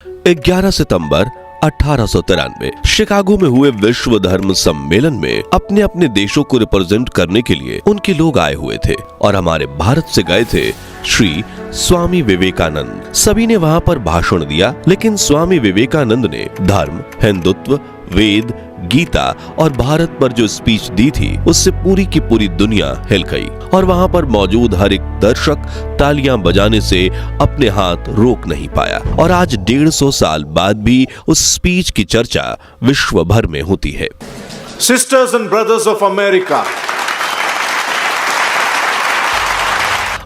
11 सितंबर 1893 Chicago में हुए विश्व धर्म सम्मेलन में अपने अपने देशों को रिप्रेजेंट करने के लिए उनके लोग आए हुए थे और हमारे भारत से गए थे श्री स्वामी विवेकानंद। सभी ने वहां पर भाषण दिया, लेकिन स्वामी विवेकानंद ने धर्म, हिंदुत्व, वेद, गीता और भारत पर जो स्पीच दी थी उससे पूरी की पूरी दुनिया हिल गई और वहां पर मौजूद हर एक दर्शक तालियां बजाने से अपने हाथ रोक नहीं पाया। और आज 150 साल बाद भी उस स्पीच की चर्चा विश्व भर में होती है। Sisters and brothers of America,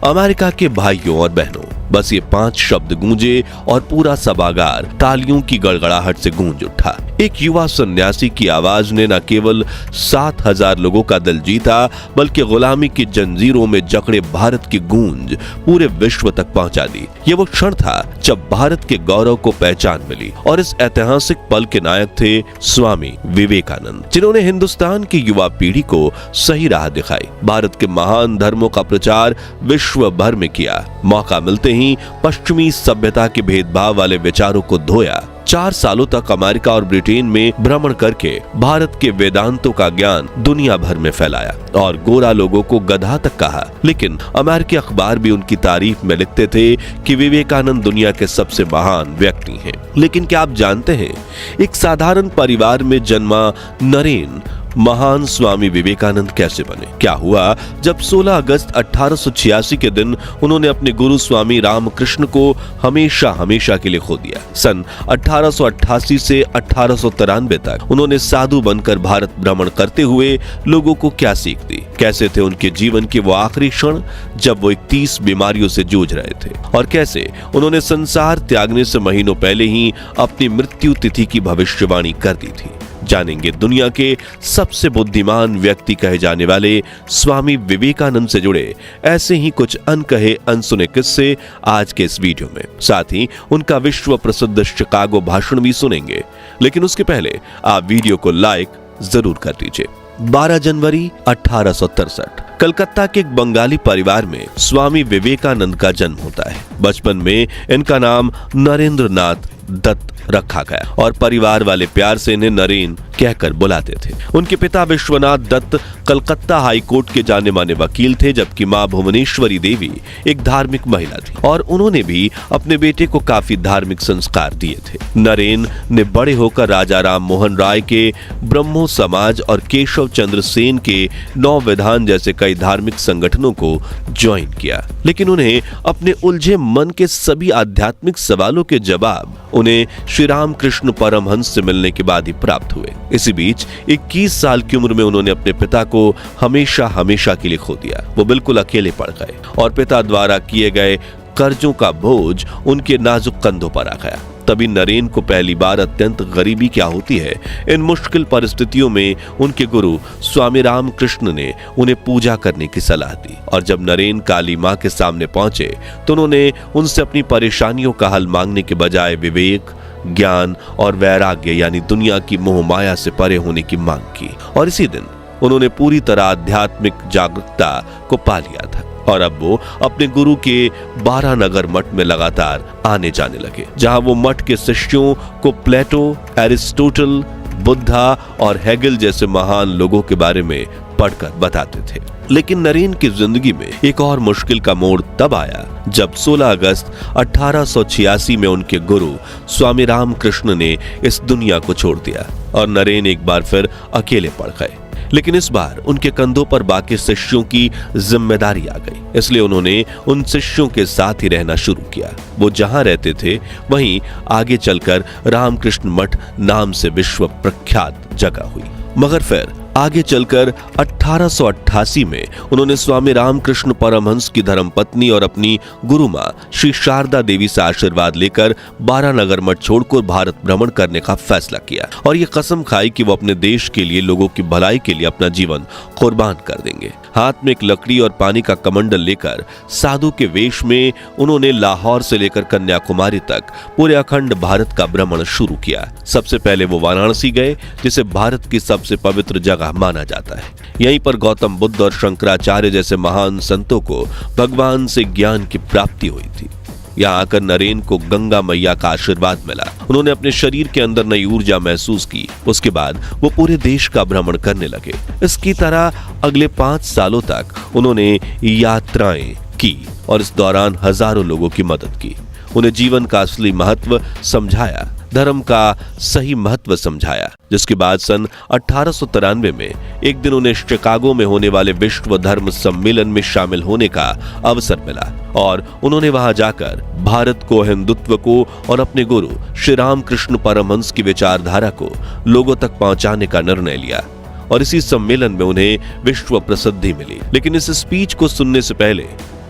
America के भाइयों और बहनों, बस ये 5 शब्द गूंजे और पूरा सभागार तालियों की गड़गड़ाहट से गूंज उठा। एक युवा सन्यासी की आवाज ने न केवल 7000 लोगों का दिल जीता, बल्कि गुलामी की जंजीरों में जकड़े भारत की गूंज पूरे विश्व तक पहुंचा दी। ये वो क्षण था जब भारत के गौरव को पहचान मिली और इस ऐतिहासिक पल के नायक थे स्वामी विवेकानंद, जिन्होंने हिंदुस्तान की युवा पीढ़ी को सही राह दिखाई, भारत के महान धर्मों का प्रचार विश्व भर में किया, मौका मिलते ही पश्चिमी सभ्यता के भेदभाव वाले विचारों को धोया। 4 सालों तक अमेरिका और ब्रिटेन में भ्रमण करके भारत के वेदांतों का ज्ञान दुनिया भर में फैलाया और गोरा लोगों को गधा तक कहा। लेकिन अमेरिकी अखबार भी उनकी तारीफ में लिखते थे कि विवेकानंद दुनिया के सबसे महान व्यक्ति हैं। लेकिन क्या आप जानते हैं, एक साधारण परिवार में जन्मा नरेन महान स्वामी विवेकानंद कैसे बने? क्या हुआ जब 16 अगस्त 1886 के दिन उन्होंने अपने गुरु स्वामी रामकृष्ण को हमेशा हमेशा के लिए खो दिया। सन 1888 से 1893 तक उन्होंने साधु बनकर भारत भ्रमण करते हुए लोगों को क्या सीख दी? कैसे थे उनके जीवन के वो आखिरी क्षण जब वो 31 बीमारियों से जूझ रहे थे, और कैसे उन्होंने संसार त्यागने से महीनों पहले ही अपनी मृत्यु तिथि की भविष्यवाणी कर दी थी। जानेंगे दुनिया के सबसे बुद्धिमान व्यक्ति कहे जाने वाले स्वामी विवेकानंद से जुड़े ऐसे ही कुछ अनकहे अनसुने किस्से आज के इस वीडियो में। साथ ही उनका विश्व प्रसिद्ध शिकागो भाषण भी सुनेंगे। लेकिन उसके पहले आप वीडियो को लाइक जरूर कर दीजिए। 12 जनवरी 1863 कलकत्ता के एक बंगाली परिवार में स्वामी विवेकानंद का जन्म होता है। बचपन में इनका नाम नरेंद्र नाथ दत्त रखा गया और परिवार वाले प्यार से इन्हें नरेन कहकर बुलाते थे। उनके पिता विश्वनाथ दत्त कलकत्ता हाई कोर्ट के जाने माने वकील थे, जबकि मां भुवनेश्वरी देवी एक धार्मिक महिला थी और उन्होंने भी अपने बेटे को काफी धार्मिक संस्कार दिए थे। नरेन ने बड़े होकर राजा राम मोहन राय के ब्रह्मो समाज और केशव चंद्र सेन के 9 विधान जैसे कई धार्मिक संगठनों को ज्वाइन किया, लेकिन उन्हें अपने उलझे मन के सभी आध्यात्मिक सवालों के जवाब उन्हें श्री रामकृष्ण परमहंस से मिलने के बाद ही प्राप्त हुए। इसी बीच 21 साल की उम्र में उन्होंने अपने पिता को हमेशा हमेशा के लिए खो दिया। वो बिल्कुल अकेले पड़ गए और पिता द्वारा किए गए कर्जों का बोझ उनके नाजुक कंधों पर आ गया। तभी नरेन को पहली बार अत्यंत गरीबी क्या होती है, इन मुश्किल परिस्थितियों में उनके गुरु स्वामी रामकृष्ण ने उन्हें पूजा करने की सलाह दी। और जब नरेन काली मां के सामने पहुंचे तो उन्होंने उनसे अपनी परेशानियों का हल मांगने के बजाय विवेक, ज्ञान और वैराग्य यानी दुनिया की मोह माया से परे होने की मांग की। और इसी दिन उन्होंने पूरी तरह आध्यात्मिक जागरूकता को पा लिया था और अब वो अपने गुरु के 12 नगर मठ में लगातार आने जाने लगे, जहां वो मठ के शिष्यों को प्लेटो, एरिस्टोटल, बुद्धा और हेगल जैसे महान लोगों के बारे में पढ़कर बताते थे। लेकिन नरेन की जिंदगी में एक और मुश्किल का मोड़ तब आया जब 16 अगस्त 1886 में उनके गुरु स्वामी रामकृष्ण ने इस दुनिया को छोड़ दिया और नरेन एक बार फिर अकेले पड़ गए। लेकिन इस बार उनके कंधों पर बाकी शिष्यों की जिम्मेदारी आ गई, इसलिए उन्होंने उन शिष्यों के साथ ही रहना शुरू किया। वो जहां रहते थे वहीं आगे चलकर रामकृष्ण मठ नाम से विश्व प्रख्यात जगह हुई। मगर फिर आगे चलकर 1888 में उन्होंने स्वामी रामकृष्ण परमहंस की धर्मपत्नी और अपनी गुरु मां श्री शारदा देवी से आशीर्वाद लेकर 12 नगर मठ छोड़कर भारत भ्रमण करने का फैसला किया और ये कसम खाई कि वो अपने देश के लिए, लोगों की भलाई के लिए अपना जीवन कुर्बान कर देंगे। हाथ में एक लकड़ी और पानी का कमंडल लेकर साधु के वेश में उन्होंने लाहौर से लेकर कन्याकुमारी तक पूरे अखंड भारत का भ्रमण शुरू किया। सबसे पहले वो वाराणसी गए, जिसे भारत की सबसे पवित्र जगह माना जाता है। यहीं पर गौतम बुद्ध और शंकराचार्य जैसे महान संतों को भगवान से ज्ञान की प्राप्ति हुई थी। यहाँ आकर नरेन को गंगा मैया का आशीर्वाद मिला। उन्होंने अपने शरीर के अंदर नई ऊर्जा महसूस की। उसके बाद वो पूरे देश का भ्रमण करने लगे। इसकी तरह अगले 5 सालों तक उन्होंने यात्राएं की और इस दौरान हजारों लोगों की मदद की। उन्हें जीवन का असली महत्व समझाया, धर्म का सही महत्व समझाया। जिसके बाद सन 1893 में एक दिन उन्हें शिकागो में होने वाले विश्व धर्म सम्मेलन में शामिल होने का अवसर मिला और उन्होंने वहां जाकर भारत को, हिंदुत्व को और अपने गुरु श्री रामकृष्ण परमहंस की विचारधारा को लोगों तक पहुंचाने का निर्णय लिया और इसी सम्मेलन में उन्हें विश्व प्रसिद्धि मिली। लेकिन इस स्पीच को सुनने से पहले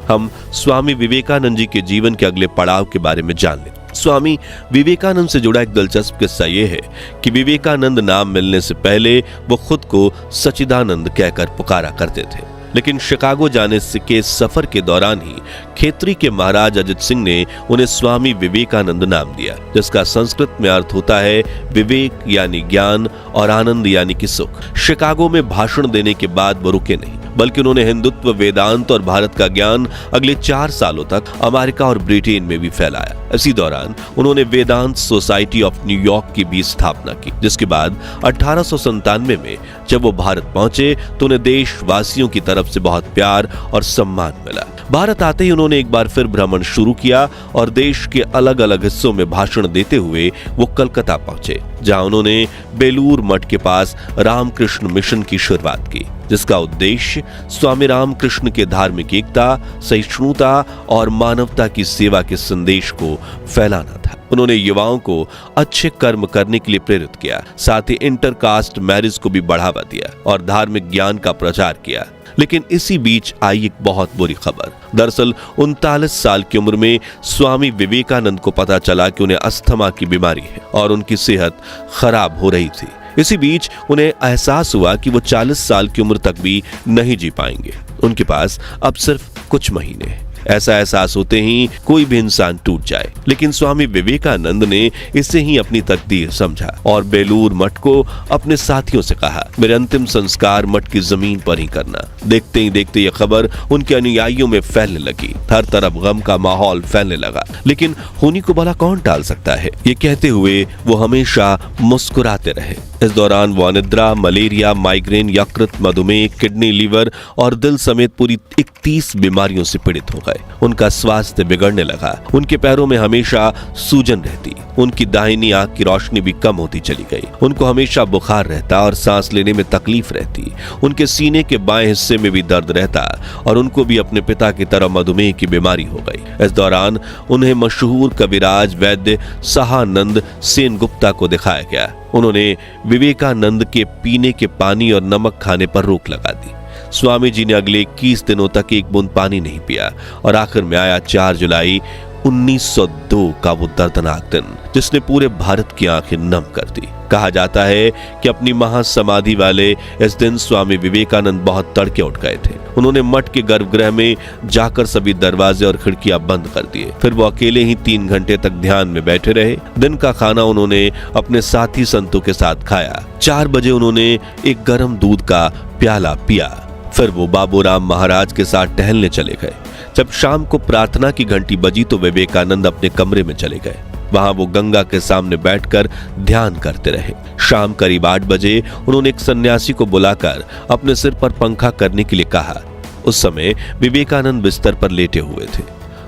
हम स्वामी विवेकानंद जी के जीवन के अगले पड़ाव के बारे में जान लें। स्वामी विवेकानंद से जुड़ा एक दिलचस्प किस्सा यह है कि विवेकानंद नाम मिलने से पहले वो खुद को सच्चिदानंद कहकर पुकारा करते थे। लेकिन शिकागो जाने के सफर के दौरान ही खेतरी के महाराज अजित सिंह ने उन्हें स्वामी विवेकानंद नाम दिया, जिसका संस्कृत में अर्थ होता है विवेक यानी ज्ञान और आनंद यानी कि सुख। शिकागो में भाषण देने के बाद वो रुके नहीं, बल्कि उन्होंने हिंदुत्व, वेदांत और भारत का ज्ञान अगले 4 सालों तक अमेरिका और ब्रिटेन में भी फैलाया। इसी दौरान उन्होंने वेदांत सोसाइटी ऑफ न्यूयॉर्क की भी स्थापना की। जिसके बाद 1897 में जब वो भारत पहुंचे तो उन्हें देशवासियों की तरफ से बहुत प्यार और सम्मान मिला। भारत आते ही उन्होंने एक बार फिर भ्रमण शुरू किया और देश के अलग अलग हिस्सों में भाषण देते हुए वो कलकत्ता पहुंचे, जहां उन्होंने बेलूर मठ के पास रामकृष्ण मिशन की शुरुआत की, जिसका उद्देश्य स्वामी रामकृष्ण के धार्मिक एकता, सहिष्णुता और मानवता की सेवा के संदेश को फैलाना था। उन्होंने युवाओं को अच्छे कर्म करने के लिए प्रेरित किया, साथ ही इंटरकास्ट मैरिज को भी बढ़ावा दिया और धार्मिक ज्ञान का प्रचार किया। लेकिन इसी बीच आई एक बहुत बुरी खबर। दरअसल 39 साल की उम्र में स्वामी विवेकानंद को पता चला कि उन्हें अस्थमा की बीमारी है और उनकी सेहत खराब हो रही थी। इसी बीच उन्हें एहसास हुआ कि वो 40 साल की उम्र तक भी नहीं जी पाएंगे। उनके पास अब सिर्फ कुछ महीने हैं। ऐसा एहसास होते ही कोई भी इंसान टूट जाए, लेकिन स्वामी विवेकानंद ने इसे ही अपनी तकदीर समझा और बेलूर मठ को अपने साथियों से कहा, मेरे अंतिम संस्कार मठ की जमीन पर ही करना। देखते ही देखते यह खबर उनके अनुयायियों में फैलने लगी। हर तरफ गम का माहौल फैलने लगा, लेकिन होनी को भला कौन टाल सकता है, ये कहते हुए वो हमेशा मुस्कुराते रहे। इस दौरान वो अनिद्रा, मलेरिया, माइग्रेन, यकृत, मधुमेह, किडनी, लीवर और दिल समेत पूरी 31 बीमारियों से पीड़ित हो गए। उनका स्वास्थ्य बिगड़ने लगा। उनके पैरों में हमेशा सूजन रहती। उनकी दाहिनी आंख की रोशनी भी कम होती चली गई। उनको हमेशा बुखार रहता और सांस लेने में तकलीफ रहती। उनके सीने के बाएं हिस्से में भी दर्द रहता और उनको भी अपने पिता की तरह मधुमेह की बीमारी हो गई। इस दौरान उन्हें मशहूर कविराज वैद्य सहानंद सेन गुप्ता को दिखाया गया। उन्होंने विवेकानंद के पीने के पानी और नमक खाने पर रोक लगा दी। स्वामी जी ने अगले 21 दिनों तक एक बूंद पानी नहीं पिया और आखिर में आया 4 जुलाई 1902 का वो दर्दनाक दिन, जिसने पूरे भारत की आंखें नम कर दी। कहा जाता है कि अपनी महासमाधि वाले इस दिन स्वामी विवेकानंद बहुत तड़के उठ गए थे। उन्होंने मठ के गर्भगृह में जाकर सभी दरवाजे और खिड़कियां बंद कर दिए। फिर वो अकेले ही 3 घंटे तक ध्यान में बैठे रहे। दिन का खाना उन्होंने अपने साथी संतों के साथ खाया। 4 बजे उन्होंने एक गर्म दूध का प्याला पिया। फिर वो बाबूराम महाराज के साथ टहलने चले गए। जब शाम को प्रार्थना की घंटी बजी तो विवेकानंद अपने कमरे में चले गए। वहां वो गंगा के सामने बैठकर ध्यान करते रहे। शाम करीब 8 बजे उन्होंने एक सन्यासी को बुलाकर अपने सिर पर पंखा करने के लिए कहा। उस समय विवेकानंद बिस्तर पर लेटे हुए थे।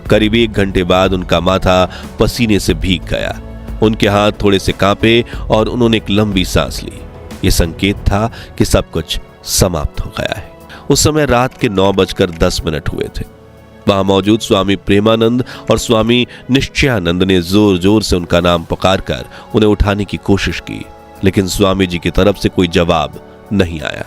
करीब 1 घंटे बाद उनका माथा पसीने से भीग गया। उनके हाथ थोड़े से कांपे और उन्होंने एक लंबी सांस ली। यह संकेत था कि सब कुछ समाप्त हो गया है। उस समय रात के 9:10 हुए थे। वहां मौजूद स्वामी प्रेमानंद और स्वामी निश्चयानंद ने जोर जोर से उनका नाम पुकारकर उन्हें उठाने की कोशिश की, लेकिन स्वामी जी की तरफ से कोई जवाब नहीं आया।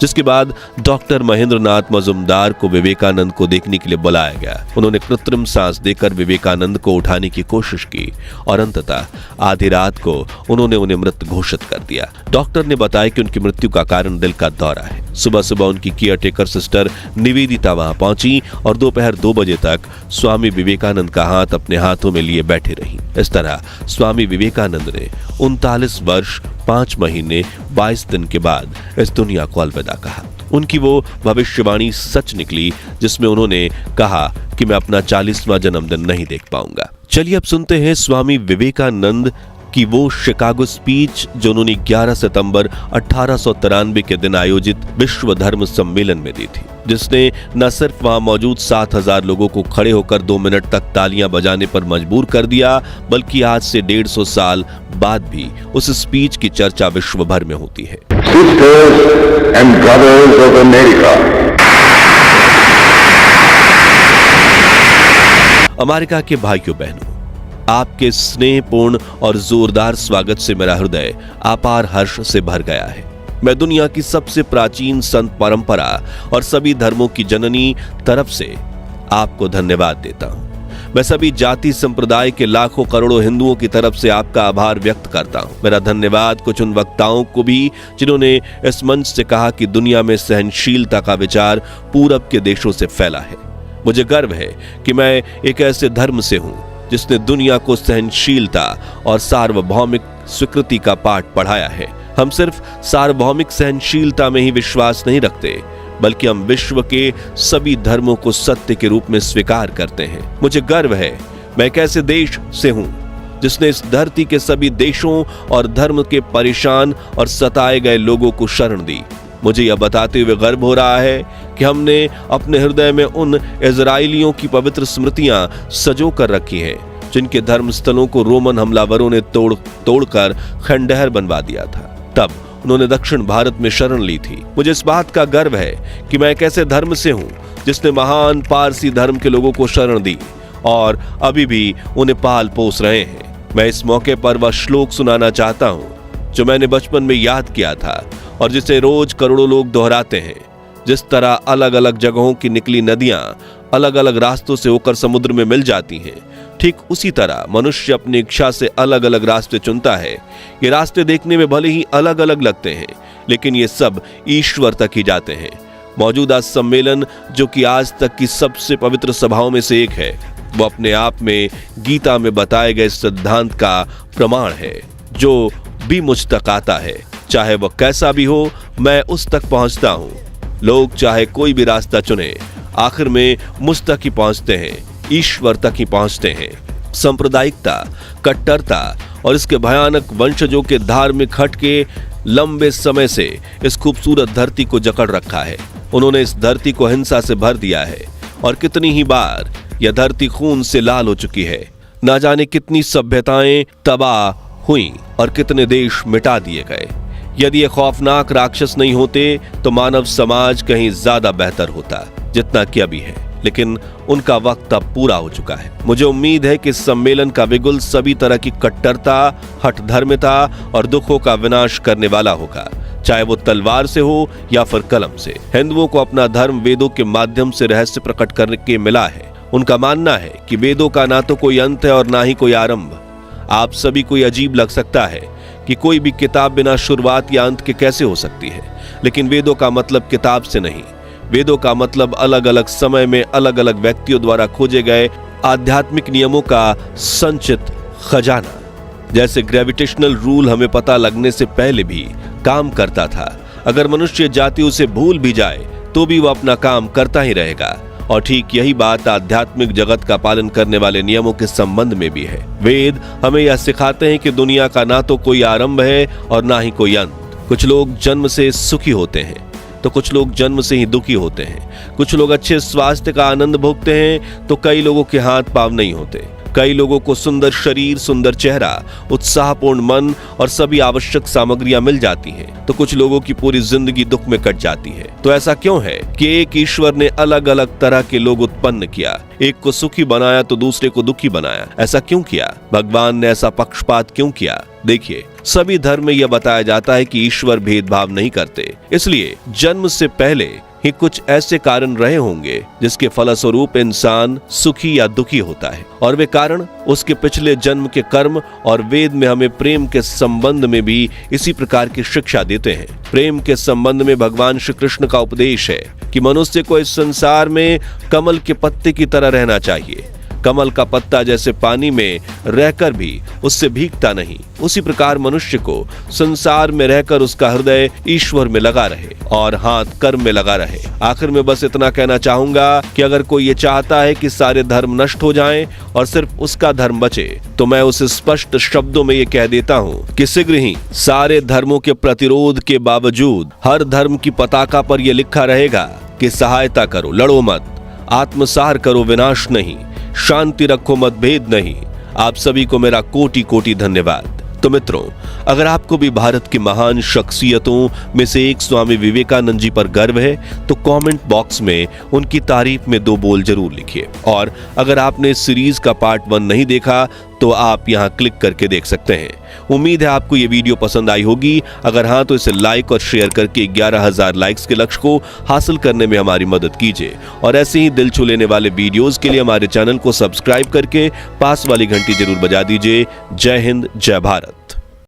जिसके बाद डॉक्टर महेंद्रनाथ मजुमदार को विवेकानंद को देखने के लिए बुलाया गया। उन्होंने कृत्रिम सांस देकर विवेकानंद को उठाने की कोशिश की और अंततः आधी रात को उन्होंने उन्हें मृत घोषित कर दिया। डॉक्टर ने बताया कि उनकी मृत्यु का कारण दिल का दौरा है। सुबह सुबह उनकी केयरटेकर सिस्टर निवेदिता वहां पहुंची और दोपहर 2 बजे तक स्वामी विवेकानंद का हाथ अपने हाथों में लिए बैठे रही। इस तरह स्वामी विवेकानंद ने 39 वर्ष 5 महीने 22 दिन के बाद इस दुनिया को अलविदा कहा। उनकी वो भविष्यवाणी सच निकली जिसमें उन्होंने कहा कि मैं अपना 40वां जन्मदिन नहीं देख पाऊंगा। चलिए अब सुनते हैं स्वामी विवेकानंद की वो शिकागो स्पीच जो उन्होंने 11 सितंबर 1893 के दिन आयोजित विश्व धर्म सम्मेलन में दी थी, जिसने न सिर्फ वहां मौजूद 7000 लोगों को खड़े होकर 2 मिनट तक तालियां बजाने पर मजबूर कर दिया, बल्कि आज से 150 साल बाद भी उस स्पीच की चर्चा विश्व भर में होती है। Sisters and brothers of America. America के भाइयों बहनों, आपके स्नेहपूर्ण और जोरदार स्वागत से मेरा हृदय अपार हर्ष से भर गया है। मैं दुनिया की सबसे प्राचीन संत परंपरा और सभी धर्मों की जननी तरफ से आपको धन्यवाद देता हूं। मैं सभी जाति संप्रदाय के लाखों करोड़ों हिंदुओं की तरफ से आपका आभार व्यक्त करता हूं। मेरा धन्यवाद कुछ उन वक्ताओं को भी जिन्होंने इस मंच से कहा कि दुनिया में सहनशीलता का विचार पूरब के देशों से फैला है। मुझे गर्व है कि मैं एक ऐसे धर्म से हूं जिसने दुनिया को सहनशीलता और सार्वभौमिक स्वीकृति का पाठ पढ़ाया है। हम सिर्फ सार्वभौमिक सहनशीलता में ही विश्वास नहीं रखते, बल्कि हम विश्व के सभी धर्मों को सत्य के रूप में स्वीकार करते हैं। मुझे गर्व है मैं एक ऐसे देश से हूं जिसने इस धरती के सभी देशों और धर्म के परेशान और सताए गए लोगों को शरण दी। मुझे यह बताते हुए गर्व हो रहा है कि हमने अपने हृदय में उन इजराइलियों की पवित्र स्मृतियां सजो कर रखी हैं जिनके धर्म स्थलों को रोमन हमलावरों ने तोड़कर खंडहर बनवा दिया था। तब उन्होंने दक्षिण भारत में शरण ली थी। मुझे इस बात का गर्व है कि मैं एक ऐसे धर्म से हूं जिसने महान पारसी धर्म के लोगों को शरण दी और अभी भी उन्हें पाल पोस रहे हैं। मैं इस मौके पर वह श्लोक सुनाना चाहता हूं जो मैंने बचपन में याद किया था और जिसे रोज करोड़ों लोग दोहराते हैं। जिस तरह अलग अलग जगहों की निकली नदियां अलग अलग रास्तों से होकर समुद्र में मिल जाती हैं, ठीक उसी तरह मनुष्य अपनी इच्छा से अलग अलग रास्ते चुनता है। ये रास्ते देखने में भले ही अलग अलग लगते हैं, लेकिन ये सब ईश्वर तक ही जाते हैं। मौजूदा सम्मेलन जो कि आज तक की सबसे पवित्र सभाओं में से एक है, वो अपने आप में गीता में बताए गए सिद्धांत का प्रमाण है। जो भी मुझ तक आता है, चाहे वह कैसा भी हो, मैं उस तक पहुंचता हूं। लोग चाहे कोई भी रास्ता चुने, आखिर में मुझ तक ही पहुंचते हैं, ईश्वर तक ही पहुंचते हैं। सांप्रदायिकता, कट्टरता और इसके भयानक वंशजों के धार्मिक हट के लंबे समय से इस खूबसूरत धरती को जकड़ रखा है। उन्होंने इस धरती को हिंसा से भर दिया है और कितनी ही बार यह धरती खून से लाल हो चुकी है। ना जाने कितनी सभ्यताएं तबाह हुई और कितने देश मिटा दिए गए। यदि ये खौफनाक राक्षस नहीं होते तो मानव समाज कहीं ज्यादा बेहतर होता जितना कि अभी है, लेकिन उनका वक्त अब पूरा हो चुका है। मुझे उम्मीद है कि इस सम्मेलन का बिगुल सभी तरह की कट्टरता, हठधर्मिता और दुखों का विनाश करने वाला होगा, चाहे वो तलवार से हो या फिर कलम से। हिंदुओं को अपना धर्म वेदों के माध्यम से रहस्य प्रकट करने के मिला है। उनका मानना है कि वेदों का ना तो कोई अंत है और ना ही कोई आरंभ। आप सभी को यह अजीब लग सकता है कि कोई भी किताब बिना शुरुआत या अंत के कैसे हो सकती है, लेकिन वेदों का मतलब किताब से नहीं, वेदों का मतलब अलग अलग समय में अलग अलग व्यक्तियों द्वारा खोजे गए आध्यात्मिक नियमों का संचित खजाना। जैसे ग्रेविटेशनल रूल हमें पता लगने से पहले भी काम करता था, अगर मनुष्य जाति उसे भूल भी जाए तो भी वह अपना काम करता ही रहेगा। और ठीक यही बात आध्यात्मिक जगत का पालन करने वाले नियमों के संबंध में भी है। वेद हमें यह सिखाते हैं कि दुनिया का ना तो कोई आरंभ है और ना ही कोई अंत। कुछ लोग जन्म से सुखी होते हैं तो कुछ लोग जन्म से ही दुखी होते हैं। कुछ लोग अच्छे स्वास्थ्य का आनंद भोगते हैं तो कई लोगों के हाथ पांव नहीं होते। कई लोगों को सुंदर शरीर, सुंदर चेहरा, उत्साहपूर्ण मन और सभी आवश्यक सामग्रियां मिल जाती हैं, तो कुछ लोगों की पूरी जिंदगी दुख में कट जाती है। तो ऐसा क्यों है कि एक ईश्वर ने अलग अलग तरह के लोग उत्पन्न किया, एक को सुखी बनाया तो दूसरे को दुखी बनाया? ऐसा क्यों किया? भगवान ने ऐसा पक्षपात क्यों किया? देखिए, सभी धर्म में यह बताया जाता है कि ईश्वर भेदभाव नहीं करते, इसलिए जन्म से पहले ही कुछ ऐसे कारण रहे होंगे जिसके फलस्वरूप इंसान सुखी या दुखी होता है, और वे कारण उसके पिछले जन्म के कर्म। और वेद में हमें प्रेम के संबंध में भी इसी प्रकार की शिक्षा देते हैं। प्रेम के संबंध में भगवान श्री कृष्ण का उपदेश है कि मनुष्य को इस संसार में कमल के पत्ते की तरह रहना चाहिए। कमल का पत्ता जैसे पानी में रहकर भी उससे भीगता नहीं, उसी प्रकार मनुष्य को संसार में रहकर उसका हृदय ईश्वर में लगा रहे और हाथ कर्म में लगा रहे। आखिर में बस इतना कहना चाहूंगा कि अगर कोई ये चाहता है कि सारे धर्म नष्ट हो जाएं और सिर्फ उसका धर्म बचे, तो मैं उसे स्पष्ट शब्दों में ये कह देता हूं कि शीघ्र ही सारे धर्मों के प्रतिरोध के बावजूद हर धर्म की पताका पर यह लिखा रहेगा कि सहायता करो, लड़ो मत, आत्मसार करो, विनाश नहीं, शांति रखो, मतभेद नहीं। आप सभी को मेरा कोटि कोटि धन्यवाद। तो मित्रों, अगर आपको भी भारत की महान शख्सियतों में से एक स्वामी विवेकानंद जी पर गर्व है तो कमेंट बॉक्स में उनकी तारीफ में 2 बोल जरूर लिखिए। और अगर आपने इस सीरीज का पार्ट 1 नहीं देखा तो आप यहां क्लिक करके देख सकते हैं। उम्मीद है आपको ये वीडियो पसंद आई होगी। अगर हाँ तो इसे लाइक और शेयर करके 11,000 लाइक्स के लक्ष्य को हासिल करने में हमारी मदद कीजिए। और ऐसे ही दिल छू लेने वाले वीडियोस के लिए हमारे चैनल को सब्सक्राइब करके पास वाली घंटी जरूर बजा दीजिए। जय हिंद, जय भारत।